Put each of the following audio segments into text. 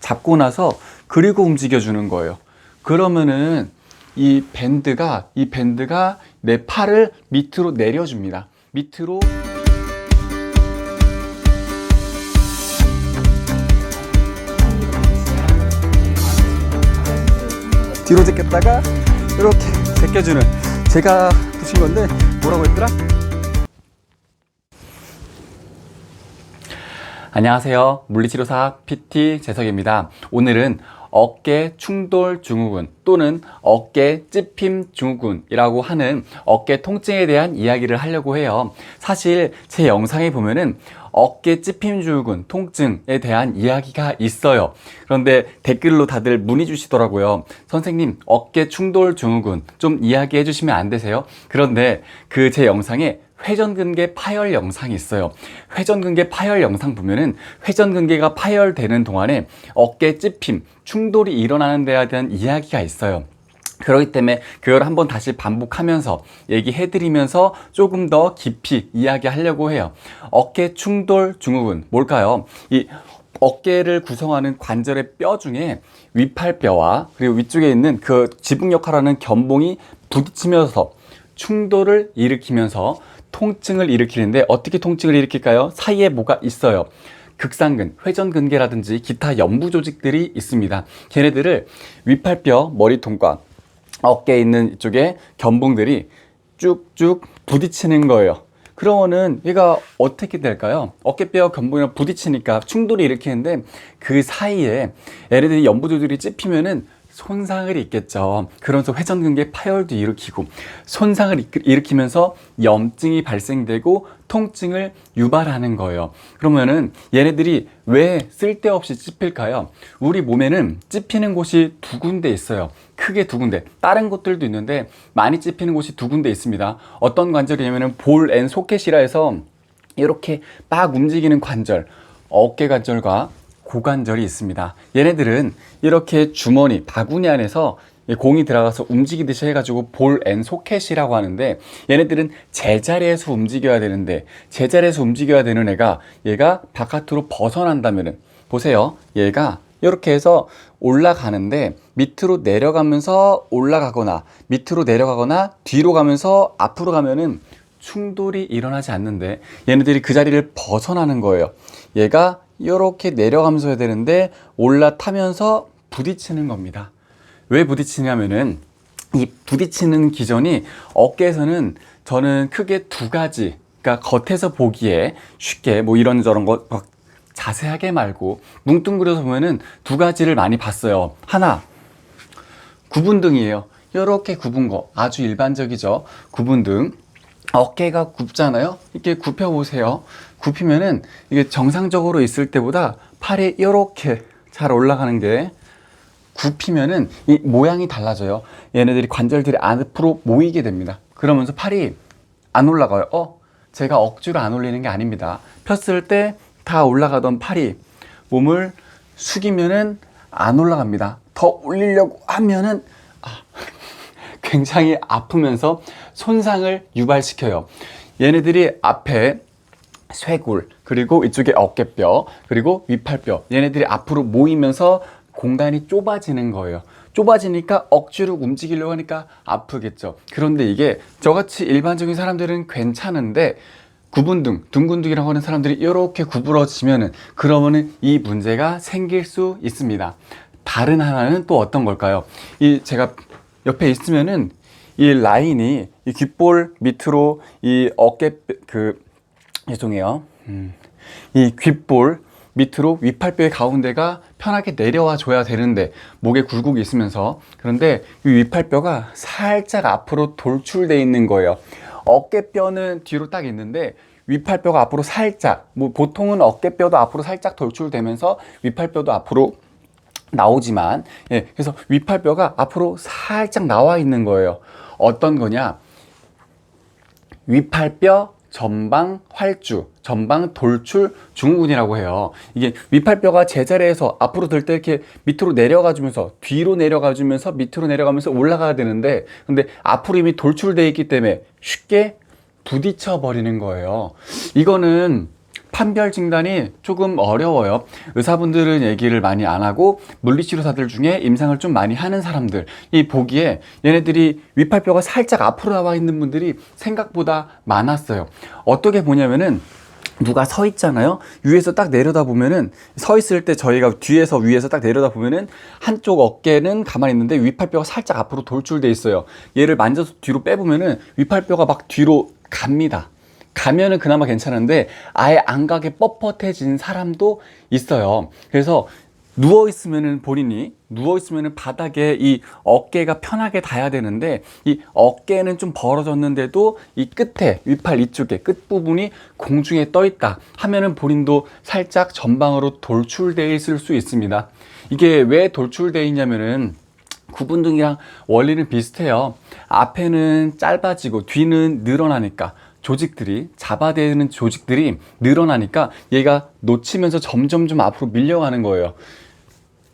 잡고 나서 그리고 움직여 주는 거예요. 그러면은 이 밴드가 내 팔을 밑으로 내려줍니다. 밑으로 뒤로 제꼈다가 이렇게 제껴주는, 제가 붙인 건데 뭐라고 했더라? 안녕하세요. 물리치료사 PT 재석입니다. 오늘은 어깨 충돌 증후군 또는 어깨 찝힘 증후군이라고 하는 어깨 통증에 대한 이야기를 하려고 해요. 사실 제 영상에 보면은 어깨 찝힘 증후군 통증에 대한 이야기가 있어요. 그런데 댓글로 다들 문의 주시더라고요. 선생님, 어깨 충돌 증후군 좀 이야기해 주시면 안 되세요? 그런데 그 제 영상에 회전근개 파열 영상이 있어요. 회전근개 파열 영상 보면은 회전근개가 파열되는 동안에 어깨 찝힘, 충돌이 일어나는 데에 대한 이야기가 있어요. 그렇기 때문에 그걸 한번 다시 반복하면서 얘기해드리면서 조금 더 깊이 이야기하려고 해요. 어깨 충돌 증후군 뭘까요? 이 어깨를 구성하는 관절의 뼈 중에 위팔뼈와 그리고 위쪽에 있는 그 지붕 역할하는 견봉이 부딪히면서 충돌을 일으키면서 통증을 일으키는데, 어떻게 통증을 일으킬까요? 사이에 뭐가 있어요. 극상근, 회전근개라든지 기타 연부 조직들이 있습니다. 걔네들을 위팔뼈, 머리통과 어깨에 있는 이쪽에 견봉들이 쭉쭉 부딪히는 거예요. 그러면은 얘가 어떻게 될까요? 어깨뼈 견봉이랑 부딪히니까 충돌이 일으키는데, 그 사이에 얘네들이 연부 조직이 찝히면은 손상을 입겠죠. 그러면서 회전근개 파열도 일으키고 손상을 일으키면서 염증이 발생되고 통증을 유발하는 거예요. 그러면은 얘네들이 왜 쓸데없이 찝힐까요? 우리 몸에는 찝히는 곳이 두 군데 있어요. 크게 두 군데. 다른 곳들도 있는데 많이 찝히는 곳이 두 군데 있습니다. 어떤 관절이냐면은 볼 앤 소켓이라 해서 이렇게 막 움직이는 관절, 어깨 관절과 고관절이 있습니다. 얘네들은 이렇게 주머니, 바구니 안에서 공이 들어가서 움직이듯이 해가지고 볼 앤 소켓이라고 하는데, 얘네들은 제자리에서 움직여야 되는데, 제자리에서 움직여야 되는 얘가 바깥으로 벗어난다면은, 보세요. 얘가 이렇게 해서 올라가는데 밑으로 내려가면서 올라가거나 밑으로 내려가거나 뒤로 가면서 앞으로 가면은 충돌이 일어나지 않는데, 얘네들이 그 자리를 벗어나는 거예요. 얘가 이렇게 내려가면서 해야 되는데 올라타면서 부딪히는 겁니다. 왜 부딪히냐면은 이 부딪히는 기전이 어깨에서는 저는 크게 두 가지, 그러니까 겉에서 보기에 쉽게 뭐 이런저런 거 막 자세하게 말고 뭉뚱그려서 보면은 두 가지를 많이 봤어요. 하나, 구분등이에요. 이렇게 굽은 거 아주 일반적이죠. 구분등. 어깨가 굽잖아요. 이렇게 굽혀 보세요. 굽히면은 이게 정상적으로 있을 때보다 팔이 이렇게 잘 올라가는 게, 굽히면은 이 모양이 달라져요. 얘네들이 관절들이 앞으로 모이게 됩니다. 그러면서 팔이 안 올라가요. 제가 억지로 안 올리는 게 아닙니다. 폈을 때 다 올라가던 팔이 몸을 숙이면은 안 올라갑니다. 더 올리려고 하면은 굉장히 아프면서 손상을 유발시켜요. 얘네들이 앞에 쇄골, 그리고 이쪽에 어깨뼈, 그리고 위팔뼈, 얘네들이 앞으로 모이면서 공간이 좁아지는 거예요. 좁아지니까 억지로 움직이려고 하니까 아프겠죠. 그런데 이게 저같이 일반적인 사람들은 괜찮은데, 구분등, 둥근둥이라고 하는 사람들이 이렇게 구부러지면은, 그러면은 이 문제가 생길 수 있습니다. 다른 하나는 또 어떤 걸까요? 제가 옆에 있으면은 이 라인이 이 귓볼 밑으로 이 어깨 죄송해요. 이 귓볼 밑으로 위팔뼈의 가운데가 편하게 내려와 줘야 되는데 목에 굴곡이 있으면서, 그런데 이 위팔뼈가 살짝 앞으로 돌출되어 있는 거예요. 어깨뼈는 뒤로 딱 있는데 위팔뼈가 앞으로 살짝, 뭐 보통은 어깨뼈도 앞으로 살짝 돌출되면서 위팔뼈도 앞으로 나오지만, 그래서 위팔뼈가 앞으로 살짝 나와 있는 거예요. 어떤 거냐? 위팔뼈 전방 활주, 전방 돌출 증후군이라고 해요. 이게 위팔뼈가 제자리에서 앞으로 들 때 이렇게 밑으로 내려가주면서 뒤로 내려가주면서 밑으로 내려가면서 올라가야 되는데, 근데 앞으로 이미 돌출되어 있기 때문에 쉽게 부딪혀 버리는 거예요. 이거는 판별 진단이 조금 어려워요. 의사분들은 얘기를 많이 안 하고 물리치료사들 중에 임상을 좀 많이 하는 사람들, 이 보기에 얘네들이 위팔뼈가 살짝 앞으로 나와 있는 분들이 생각보다 많았어요. 어떻게 보냐면은 누가 서 있잖아요. 위에서 딱 내려다 보면은, 서 있을 때 저희가 뒤에서 위에서 딱 내려다 보면은 한쪽 어깨는 가만히 있는데 위팔뼈가 살짝 앞으로 돌출돼 있어요. 얘를 만져서 뒤로 빼보면은 위팔뼈가 막 뒤로 갑니다. 가면은 그나마 괜찮은데 아예 안 가게 뻣뻣해진 사람도 있어요. 그래서 누워있으면은, 본인이 누워있으면은 바닥에 이 어깨가 편하게 닿아야 되는데, 이 어깨는 좀 벌어졌는데도 이 끝에, 위팔 이쪽에 끝부분이 공중에 떠 있다 하면은 본인도 살짝 전방으로 돌출되어 있을 수 있습니다. 이게 왜 돌출되어 있냐면은 구분등이랑 원리는 비슷해요. 앞에는 짧아지고 뒤는 늘어나니까, 조직들이, 잡아대는 조직들이 늘어나니까 얘가 놓치면서 점점 좀 앞으로 밀려가는 거예요.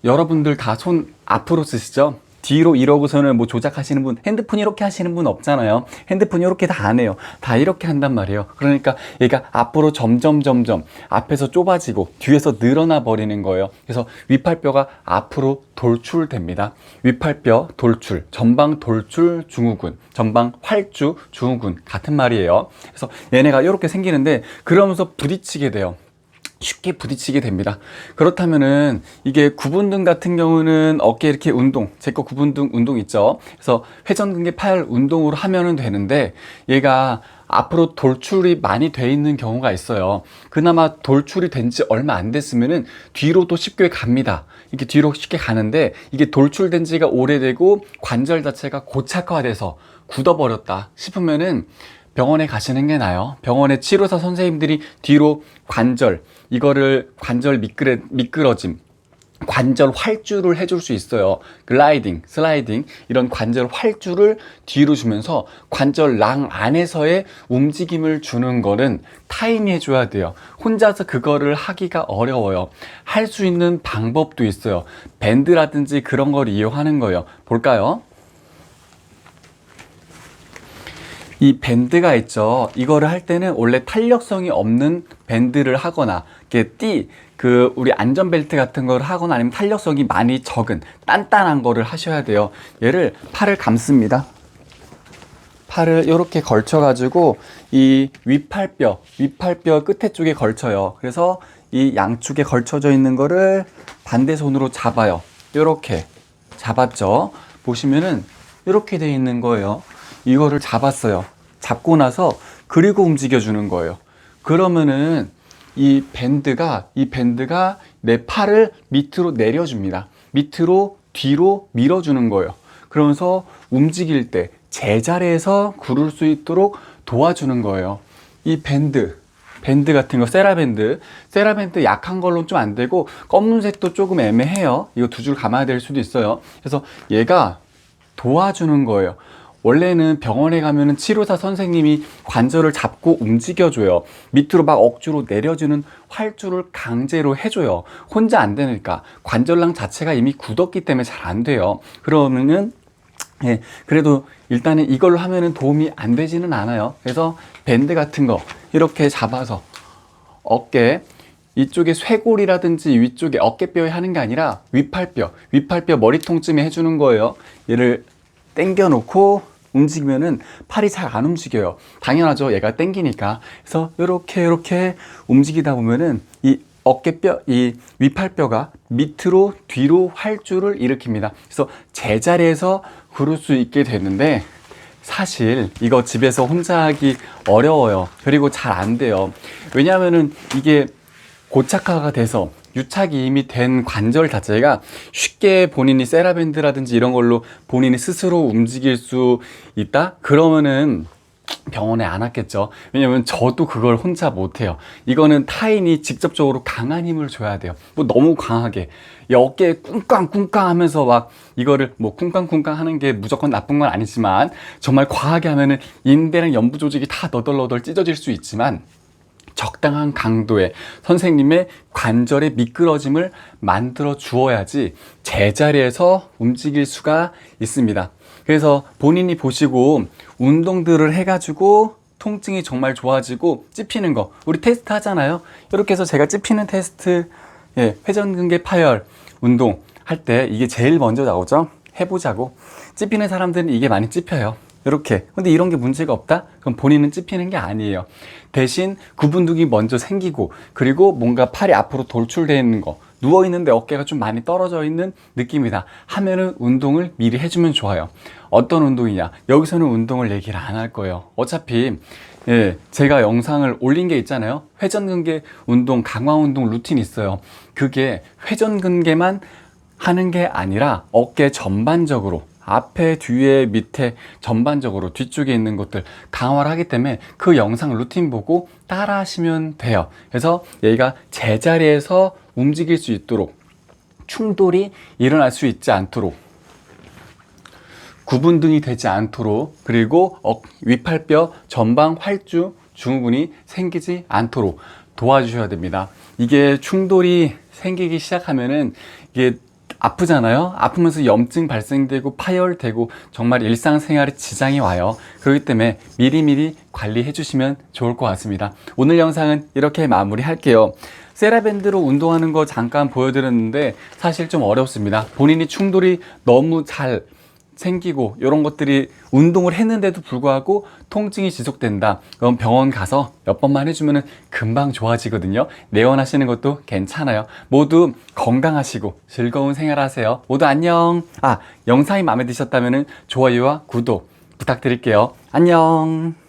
여러분들 다 손 앞으로 쓰시죠? 뒤로 이러고서는 뭐 조작하시는 분, 핸드폰 이렇게 하시는 분 없잖아요. 핸드폰 이렇게 다 안 해요. 다 이렇게 한단 말이에요. 그러니까 얘가 앞으로 점점 앞에서 좁아지고 뒤에서 늘어나 버리는 거예요. 그래서 위팔뼈가 앞으로 돌출됩니다. 위팔뼈 돌출, 전방 돌출 증후군, 전방 활주 증후군 같은 말이에요. 그래서 얘네가 이렇게 생기는데 그러면서 부딪히게 돼요. 쉽게 부딪히게 됩니다. 그렇다면은 이게 구분등 같은 경우는 어깨 이렇게 운동, 제 거 구분등 운동 있죠. 그래서 회전근개 팔 운동으로 하면은 되는데 얘가 앞으로 돌출이 많이 돼 있는 경우가 있어요. 그나마 돌출이 된 지 얼마 안 됐으면은 뒤로도 쉽게 갑니다. 이렇게 뒤로 쉽게 가는데 이게 돌출된 지가 오래되고 관절 자체가 고착화돼서 굳어버렸다 싶으면은 병원에 가시는 게 나아요. 병원에 치료사 선생님들이 뒤로 관절, 이거를 관절 미끄러짐, 관절 활주를 해줄 수 있어요. 글라이딩, 슬라이딩, 이런 관절 활주를 뒤로 주면서 관절낭 안에서의 움직임을 주는 거는 타인이 해줘야 돼요. 혼자서 그거를 하기가 어려워요. 할 수 있는 방법도 있어요. 밴드라든지 그런 걸 이용하는 거예요. 볼까요? 이 밴드가 있죠. 이거를 할 때는 원래 탄력성이 없는 밴드를 하거나, 우리 안전벨트 같은 걸 하거나, 아니면 탄력성이 많이 적은 단단한 거를 하셔야 돼요. 얘를 팔을 감습니다. 팔을 이렇게 걸쳐가지고 이 위팔뼈 끝에 쪽에 걸쳐요. 그래서 이 양쪽에 걸쳐져 있는 거를 반대 손으로 잡아요. 이렇게 잡았죠. 보시면은 이렇게 돼 있는 거예요. 이거를 잡았어요. 잡고 나서 그리고 움직여 주는 거예요. 그러면은 이 밴드가 내 팔을 밑으로 내려줍니다. 밑으로 뒤로 밀어주는 거예요. 그러면서 움직일 때 제자리에서 구를 수 있도록 도와주는 거예요. 이 밴드 같은 거, 세라밴드 약한 걸로는 좀 안 되고 검은색도 조금 애매해요. 이거 두 줄 감아야 될 수도 있어요. 그래서 얘가 도와주는 거예요. 원래는 병원에 가면은 치료사 선생님이 관절을 잡고 움직여줘요. 밑으로 막 억지로 내려주는 활주를 강제로 해줘요. 혼자 안 되니까. 관절낭 자체가 이미 굳었기 때문에 잘 안 돼요. 그러면은 그래도 일단은 이걸로 하면은 도움이 안 되지는 않아요. 그래서 밴드 같은 거 이렇게 잡아서 어깨 이쪽에 쇄골이라든지 위쪽에 어깨뼈에 하는 게 아니라 위팔뼈 머리통쯤에 해주는 거예요. 얘를 당겨 놓고 움직이면은 팔이 잘 안 움직여요. 당연하죠. 얘가 당기니까. 그래서 이렇게 움직이다 보면은 이 어깨뼈, 이 위팔뼈가 밑으로 뒤로 활주를 일으킵니다. 그래서 제자리에서 구를 수 있게 되는데, 사실 이거 집에서 혼자 하기 어려워요. 그리고 잘 안 돼요. 왜냐하면은 이게 고착화가 돼서 유착이 이미 된 관절 자체가 쉽게 본인이 세라밴드라든지 이런 걸로 본인이 스스로 움직일 수 있다? 그러면은 병원에 안 왔겠죠. 왜냐면 저도 그걸 혼자 못해요. 이거는 타인이 직접적으로 강한 힘을 줘야 돼요. 뭐 너무 강하게 이 어깨에 쿵쾅쿵쾅 하면서 막 이거를 뭐 쿵쾅쿵쾅 하는 게 무조건 나쁜 건 아니지만, 정말 과하게 하면은 인대랑 연부 조직이 다 너덜너덜 찢어질 수 있지만, 적당한 강도의 선생님의 관절의 미끄러짐을 만들어 주어야지 제자리에서 움직일 수가 있습니다. 그래서 본인이 보시고 운동들을 해가지고 통증이 정말 좋아지고 찝히는 거 우리 테스트 하잖아요. 이렇게 해서 제가 찝히는 테스트, 회전근개 파열 운동 할 때 이게 제일 먼저 나오죠. 해보자고. 찝히는 사람들은 이게 많이 찝혀요. 이렇게. 근데 이런 게 문제가 없다? 그럼 본인은 찝히는 게 아니에요. 대신 구분등이 먼저 생기고, 그리고 뭔가 팔이 앞으로 돌출되어 있는 거, 누워있는데 어깨가 좀 많이 떨어져 있는 느낌이다 하면은 운동을 미리 해주면 좋아요. 어떤 운동이냐? 여기서는 운동을 얘기를 안 할 거예요. 어차피 제가 영상을 올린 게 있잖아요. 회전근개 운동, 강화 운동 루틴 있어요. 그게 회전근개만 하는 게 아니라 어깨 전반적으로, 앞에, 뒤에, 밑에 전반적으로 뒤쪽에 있는 것들 강화를 하기 때문에 그 영상 루틴 보고 따라 하시면 돼요. 그래서 얘가 제자리에서 움직일 수 있도록, 충돌이 일어날 수 있지 않도록, 구분등이 되지 않도록, 그리고 위팔뼈 전방 활주 증후군이 생기지 않도록 도와주셔야 됩니다. 이게 충돌이 생기기 시작하면은 이게 아프잖아요. 아프면서 염증 발생되고 파열되고 정말 일상생활에 지장이 와요. 그렇기 때문에 미리미리 관리해 주시면 좋을 것 같습니다. 오늘 영상은 이렇게 마무리할게요. 세라밴드로 운동하는 거 잠깐 보여드렸는데 사실 좀 어렵습니다. 본인이 충돌이 너무 잘 생기고 이런 것들이 운동을 했는데도 불구하고 통증이 지속된다. 그럼 병원 가서 몇 번만 해주면 금방 좋아지거든요. 내원하시는 것도 괜찮아요. 모두 건강하시고 즐거운 생활 하세요. 모두 안녕. 영상이 마음에 드셨다면 좋아요와 구독 부탁드릴게요. 안녕.